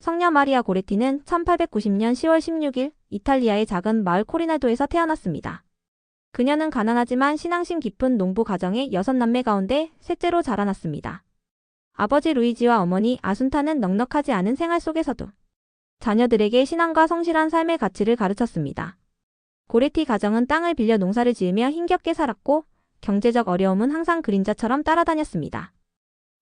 성녀 마리아 고레티는 1890년 10월 16일 이탈리아의 작은 마을 코리나도에서 태어났습니다. 그녀는 가난하지만 신앙심 깊은 농부 가정의 6남매 가운데 셋째로 자라났습니다. 아버지 루이지와 어머니 아순타는 넉넉하지 않은 생활 속에서도 자녀들에게 신앙과 성실한 삶의 가치를 가르쳤습니다. 고레티 가정은 땅을 빌려 농사를 지으며 힘겹게 살았고 경제적 어려움은 항상 그림자처럼 따라다녔습니다.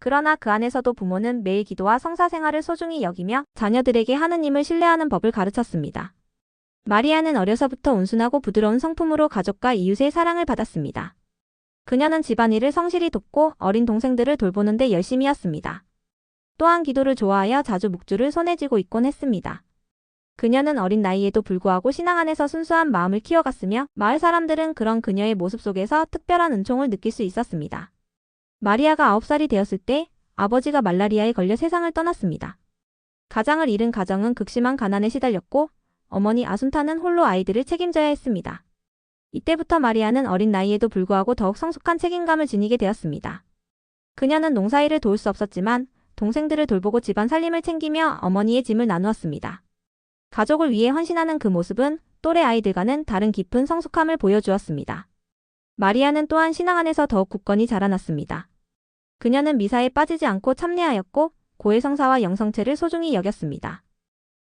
그러나 그 안에서도 부모는 매일 기도와 성사 생활을 소중히 여기며 자녀들에게 하느님을 신뢰하는 법을 가르쳤습니다. 마리아는 어려서부터 온순하고 부드러운 성품으로 가족과 이웃의 사랑을 받았습니다. 그녀는 집안일을 성실히 돕고 어린 동생들을 돌보는 데 열심이었습니다. 또한 기도를 좋아하여 자주 묵주를 손에 쥐고 있곤 했습니다. 그녀는 어린 나이에도 불구하고 신앙 안에서 순수한 마음을 키워갔으며 마을 사람들은 그런 그녀의 모습 속에서 특별한 은총을 느낄 수 있었습니다. 마리아가 9살이 되었을 때 아버지가 말라리아에 걸려 세상을 떠났습니다. 가장을 잃은 가정은 극심한 가난에 시달렸고 어머니 아순타는 홀로 아이들을 책임져야 했습니다. 이때부터 마리아는 어린 나이에도 불구하고 더욱 성숙한 책임감을 지니게 되었습니다. 그녀는 농사일을 도울 수 없었지만 동생들을 돌보고 집안 살림을 챙기며 어머니의 짐을 나누었습니다. 가족을 위해 헌신하는 그 모습은 또래 아이들과는 다른 깊은 성숙함을 보여주었습니다. 마리아는 또한 신앙 안에서 더욱 굳건히 자라났습니다. 그녀는 미사에 빠지지 않고 참여하였고 고해 성사와 영성체를 소중히 여겼습니다.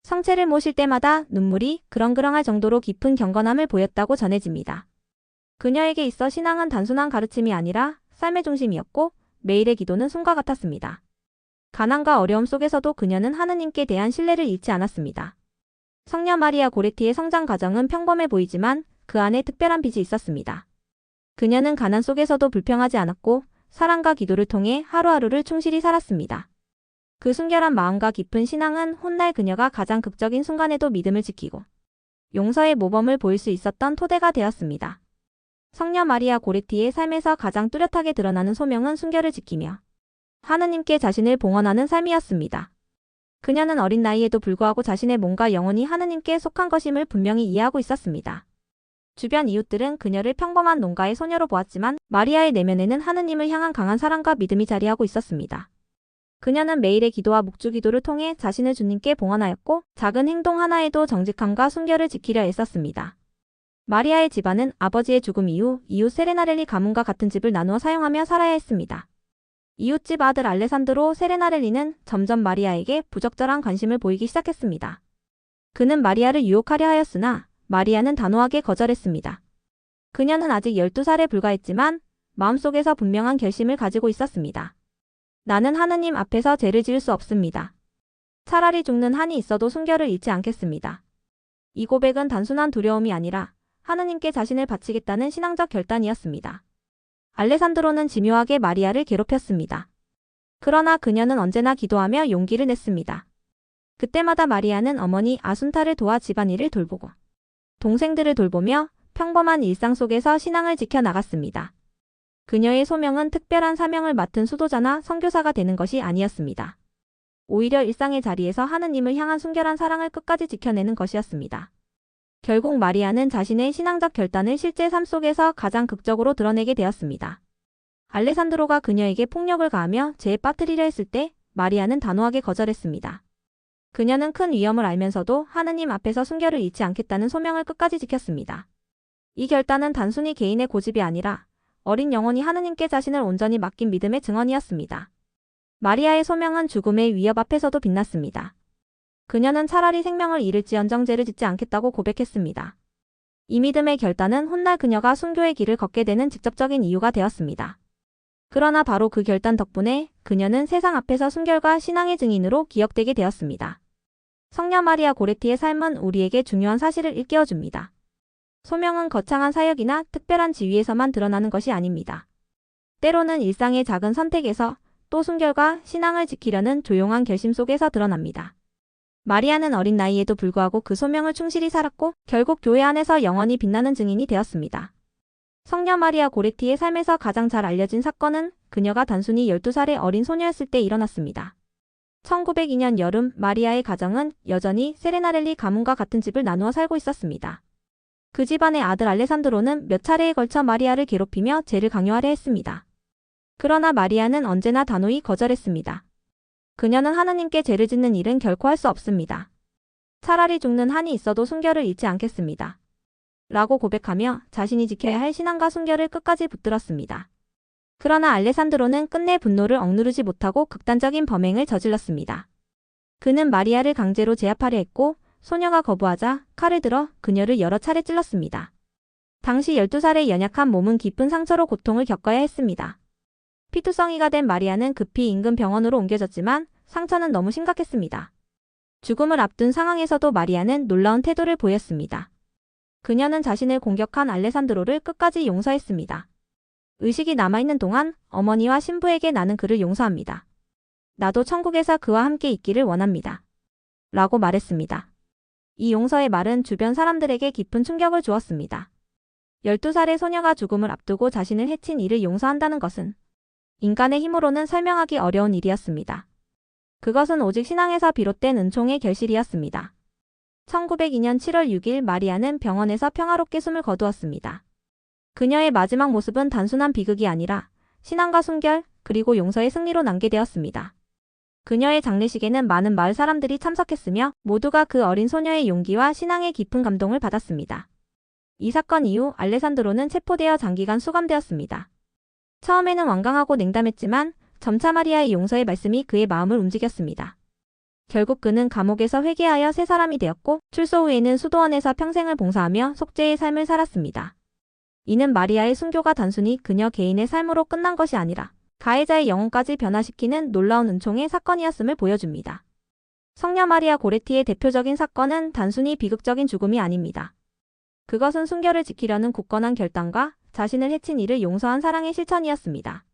성체를 모실 때마다 눈물이 그렁그렁할 정도로 깊은 경건함을 보였다고 전해집니다. 그녀에게 있어 신앙은 단순한 가르침이 아니라 삶의 중심이었고 매일의 기도는 숨과 같았습니다. 가난과 어려움 속에서도 그녀는 하느님께 대한 신뢰를 잃지 않았습니다. 성녀 마리아 고레티의 성장 과정은 평범해 보이지만 그 안에 특별한 빛이 있었습니다. 그녀는 가난 속에서도 불평하지 않았고 사랑과 기도를 통해 하루하루를 충실히 살았습니다. 그 순결한 마음과 깊은 신앙은 훗날 그녀가 가장 극적인 순간에도 믿음을 지키고 용서의 모범을 보일 수 있었던 토대가 되었습니다. 성녀 마리아 고레티의 삶에서 가장 뚜렷하게 드러나는 소명은 순결을 지키며 하느님께 자신을 봉헌하는 삶이었습니다. 그녀는 어린 나이에도 불구하고 자신의 몸과 영혼이 하느님께 속한 것임을 분명히 이해하고 있었습니다. 주변 이웃들은 그녀를 평범한 농가의 소녀로 보았지만 마리아의 내면에는 하느님을 향한 강한 사랑과 믿음이 자리하고 있었습니다. 그녀는 매일의 기도와 묵주 기도를 통해 자신을 주님께 봉헌하였고 작은 행동 하나에도 정직함과 순결을 지키려 애썼습니다. 마리아의 집안은 아버지의 죽음 이후 이웃 세레나렐리 가문과 같은 집을 나누어 사용하며 살아야 했습니다. 이웃집 아들 알레산드로 세레나렐리는 점점 마리아에게 부적절한 관심을 보이기 시작했습니다. 그는 마리아를 유혹하려 하였으나 마리아는 단호하게 거절했습니다. 그녀는 아직 12살에 불과했지만 마음속에서 분명한 결심을 가지고 있었습니다. 나는 하느님 앞에서 죄를 지을 수 없습니다. 차라리 죽는 한이 있어도 순결을 잃지 않겠습니다. 이 고백은 단순한 두려움이 아니라 하느님께 자신을 바치겠다는 신앙적 결단이었습니다. 알레산드로는 집요하게 마리아를 괴롭혔습니다. 그러나 그녀는 언제나 기도하며 용기를 냈습니다. 그때마다 마리아는 어머니 아순타를 도와 집안일을 돌보고 동생들을 돌보며 평범한 일상 속에서 신앙을 지켜나갔습니다. 그녀의 소명은 특별한 사명을 맡은 수도자나 선교사가 되는 것이 아니었습니다. 오히려 일상의 자리에서 하느님을 향한 순결한 사랑을 끝까지 지켜내는 것이었습니다. 결국 마리아는 자신의 신앙적 결단을 실제 삶 속에서 가장 극적으로 드러내게 되었습니다. 알레산드로가 그녀에게 폭력을 가하며 죄에 빠뜨리려 했을 때 마리아는 단호하게 거절했습니다. 그녀는 큰 위험을 알면서도 하느님 앞에서 순결을 잃지 않겠다는 소명을 끝까지 지켰습니다. 이 결단은 단순히 개인의 고집이 아니라 어린 영혼이 하느님께 자신을 온전히 맡긴 믿음의 증언이었습니다. 마리아의 소명은 죽음의 위협 앞에서도 빛났습니다. 그녀는 차라리 생명을 잃을지언정 죄를 짓지 않겠다고 고백했습니다. 이 믿음의 결단은 훗날 그녀가 순교의 길을 걷게 되는 직접적인 이유가 되었습니다. 그러나 바로 그 결단 덕분에 그녀는 세상 앞에서 순결과 신앙의 증인으로 기억되게 되었습니다. 성녀 마리아 고레티의 삶은 우리에게 중요한 사실을 일깨워줍니다. 소명은 거창한 사역이나 특별한 지위에서만 드러나는 것이 아닙니다. 때로는 일상의 작은 선택에서 또 순결과 신앙을 지키려는 조용한 결심 속에서 드러납니다. 마리아는 어린 나이에도 불구하고 그 소명을 충실히 살았고 결국 교회 안에서 영원히 빛나는 증인이 되었습니다. 성녀 마리아 고레티의 삶에서 가장 잘 알려진 사건은 그녀가 단순히 12살의 어린 소녀였을 때 일어났습니다. 1902년 여름 마리아의 가정은 여전히 세레나렐리 가문과 같은 집을 나누어 살고 있었습니다. 그 집안의 아들 알레산드로는 몇 차례에 걸쳐 마리아를 괴롭히며 죄를 강요하려 했습니다. 그러나 마리아는 언제나 단호히 거절했습니다. 그녀는 하느님께 죄를 짓는 일은 결코 할 수 없습니다. 차라리 죽는 한이 있어도 순결을 잃지 않겠습니다. 라고 고백하며 자신이 지켜야 할 신앙과 순결을 끝까지 붙들었습니다. 그러나 알레산드로는 끝내 분노를 억누르지 못하고 극단적인 범행을 저질렀습니다. 그는 마리아를 강제로 제압하려 했고 소녀가 거부하자 칼을 들어 그녀를 여러 차례 찔렀습니다. 당시 12살의 연약한 몸은 깊은 상처로 고통을 겪어야 했습니다. 피투성이가 된 마리아는 급히 인근 병원으로 옮겨졌지만 상처는 너무 심각했습니다. 죽음을 앞둔 상황에서도 마리아는 놀라운 태도를 보였습니다. 그녀는 자신을 공격한 알레산드로를 끝까지 용서했습니다. 의식이 남아있는 동안 어머니와 신부에게 나는 그를 용서합니다. 나도 천국에서 그와 함께 있기를 원합니다. 라고 말했습니다. 이 용서의 말은 주변 사람들에게 깊은 충격을 주었습니다. 12살의 소녀가 죽음을 앞두고 자신을 해친 이를 용서한다는 것은 인간의 힘으로는 설명하기 어려운 일이었습니다. 그것은 오직 신앙에서 비롯된 은총의 결실이었습니다. 1902년 7월 6일 마리아는 병원에서 평화롭게 숨을 거두었습니다. 그녀의 마지막 모습은 단순한 비극이 아니라 신앙과 순결 그리고 용서의 승리로 남게되었습니다. 그녀의 장례식에는 많은 마을 사람들이 참석했으며 모두가 그 어린 소녀의 용기와 신앙의 깊은 감동을 받았습니다. 이 사건 이후 알레산드로는 체포되어 장기간 수감되었습니다. 처음에는 완강하고 냉담했지만 점차 마리아의 용서의 말씀이 그의 마음을 움직였습니다. 결국 그는 감옥에서 회개하여 새 사람이 되었고 출소 후에는 수도원에서 평생을 봉사하며 속죄의 삶을 살았습니다. 이는 마리아의 순교가 단순히 그녀 개인의 삶으로 끝난 것이 아니라 가해자의 영혼까지 변화시키는 놀라운 은총의 사건이었음을 보여줍니다. 성녀 마리아 고레티의 대표적인 사건은 단순히 비극적인 죽음이 아닙니다. 그것은 순결을 지키려는 굳건한 결단과 자신을 해친 이를 용서한 사랑의 실천이었습니다.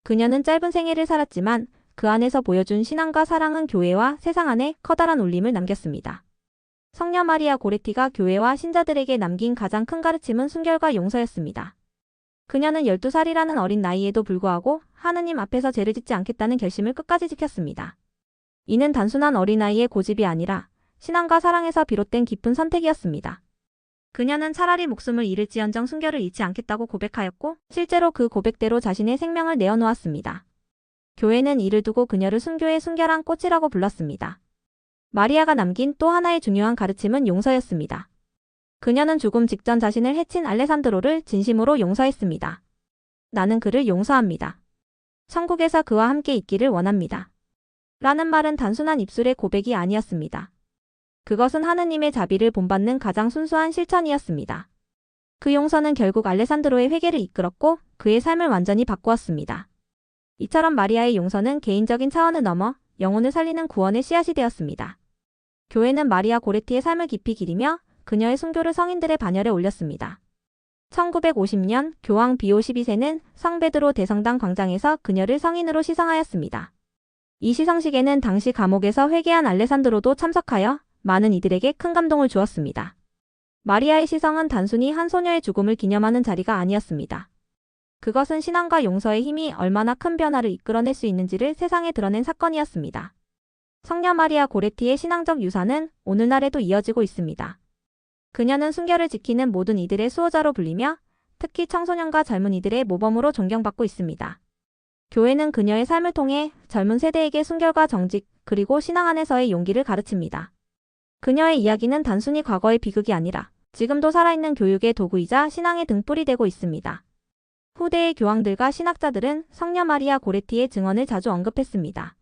그녀는 짧은 생애를 살았지만 그 안에서 보여준 신앙과 사랑은 교회와 세상 안에 커다란 울림을 남겼습니다. 성녀 마리아 고레티가 교회와 신자들에게 남긴 가장 큰 가르침은 순결과 용서였습니다. 그녀는 12살이라는 어린 나이에도 불구하고 하느님 앞에서 죄를 짓지 않겠다는 결심을 끝까지 지켰습니다. 이는 단순한 어린아이의 고집이 아니라 신앙과 사랑에서 비롯된 깊은 선택이었습니다. 그녀는 차라리 목숨을 잃을지언정 순결을 잃지 않겠다고 고백하였고 실제로 그 고백대로 자신의 생명을 내어놓았습니다. 교회는 이를 두고 그녀를 순교의 순결한 꽃이라고 불렀습니다. 마리아가 남긴 또 하나의 중요한 가르침은 용서였습니다. 그녀는 죽음 직전 자신을 해친 알레산드로를 진심으로 용서했습니다. 나는 그를 용서합니다. 천국에서 그와 함께 있기를 원합니다. 라는 말은 단순한 입술의 고백이 아니었습니다. 그것은 하느님의 자비를 본받는 가장 순수한 실천이었습니다. 그 용서는 결국 알레산드로의 회개를 이끌었고 그의 삶을 완전히 바꾸었습니다. 이처럼 마리아의 용서는 개인적인 차원을 넘어 영혼을 살리는 구원의 씨앗이 되었습니다. 교회는 마리아 고레티의 삶을 깊이 기리며 그녀의 순교를 성인들의 반열에 올렸습니다. 1950년 교황 비오 12세는 성베드로 대성당 광장에서 그녀를 성인으로 시성하였습니다. 이 시성식에는 당시 감옥에서 회개한 알레산드로도 참석하여 많은 이들에게 큰 감동을 주었습니다. 마리아의 시성은 단순히 한 소녀의 죽음을 기념하는 자리가 아니었습니다. 그것은 신앙과 용서의 힘이 얼마나 큰 변화를 이끌어낼 수 있는지를 세상에 드러낸 사건이었습니다. 성녀 마리아 고레티의 신앙적 유산은 오늘날에도 이어지고 있습니다. 그녀는 순결을 지키는 모든 이들의 수호자로 불리며 특히 청소년과 젊은이들의 모범으로 존경받고 있습니다. 교회는 그녀의 삶을 통해 젊은 세대에게 순결과 정직 그리고 신앙 안에서의 용기를 가르칩니다. 그녀의 이야기는 단순히 과거의 비극이 아니라 지금도 살아있는 교육의 도구이자 신앙의 등불이 되고 있습니다. 후대의 교황들과 신학자들은 성녀 마리아 고레티의 증언을 자주 언급했습니다.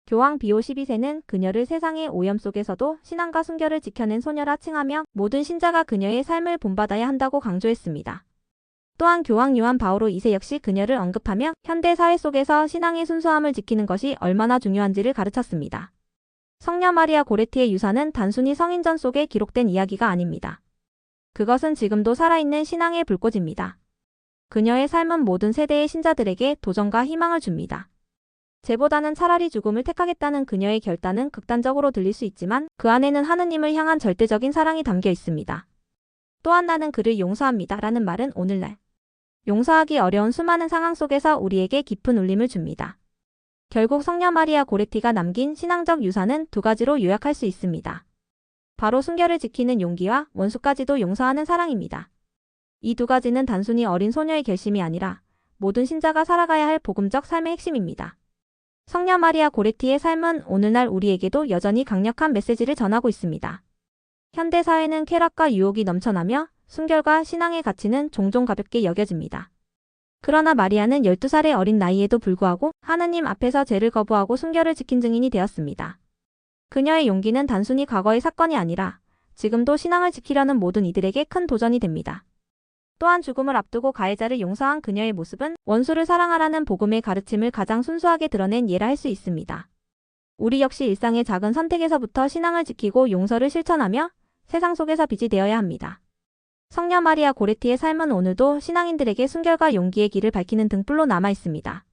교황 비오 12세는 그녀를 세상의 오염 속에서도 신앙과 순결을 지켜낸 소녀라 칭하며 모든 신자가 그녀의 삶을 본받아야 한다고 강조했습니다. 또한 교황 요한 바오로 2세 역시 그녀를 언급하며 현대 사회 속에서 신앙의 순수함을 지키는 것이 얼마나 중요한지를 가르쳤습니다. 성녀 마리아 고레티의 유산은 단순히 성인전 속에 기록된 이야기가 아닙니다. 그것은 지금도 살아있는 신앙의 불꽃입니다. 그녀의 삶은 모든 세대의 신자들에게 도전과 희망을 줍니다. 죄보다는 차라리 죽음을 택하겠다는 그녀의 결단은 극단적으로 들릴 수 있지만 그 안에는 하느님을 향한 절대적인 사랑이 담겨 있습니다. 또한 나는 그를 용서합니다. 라는 말은 오늘날 용서하기 어려운 수많은 상황 속에서 우리에게 깊은 울림을 줍니다. 결국 성녀 마리아 고레티가 남긴 신앙적 유산은 두 가지로 요약할 수 있습니다. 바로 순결을 지키는 용기와 원수까지도 용서하는 사랑입니다. 이 두 가지는 단순히 어린 소녀의 결심이 아니라 모든 신자가 살아가야 할 복음적 삶의 핵심입니다. 성녀 마리아 고레티의 삶은 오늘날 우리에게도 여전히 강력한 메시지를 전하고 있습니다. 현대 사회는 쾌락과 유혹이 넘쳐나며 순결과 신앙의 가치는 종종 가볍게 여겨집니다. 그러나 마리아는 12살의 어린 나이에도 불구하고 하느님 앞에서 죄를 거부하고 순결을 지킨 증인이 되었습니다. 그녀의 용기는 단순히 과거의 사건이 아니라 지금도 신앙을 지키려는 모든 이들에게 큰 도전이 됩니다. 또한 죽음을 앞두고 가해자를 용서한 그녀의 모습은 원수를 사랑하라는 복음의 가르침을 가장 순수하게 드러낸 예라 할 수 있습니다. 우리 역시 일상의 작은 선택에서부터 신앙을 지키고 용서를 실천하며 세상 속에서 빛이 되어야 합니다. 성녀 마리아 고레티의 삶은 오늘도 신앙인들에게 순결과 용기의 길을 밝히는 등불로 남아 있습니다.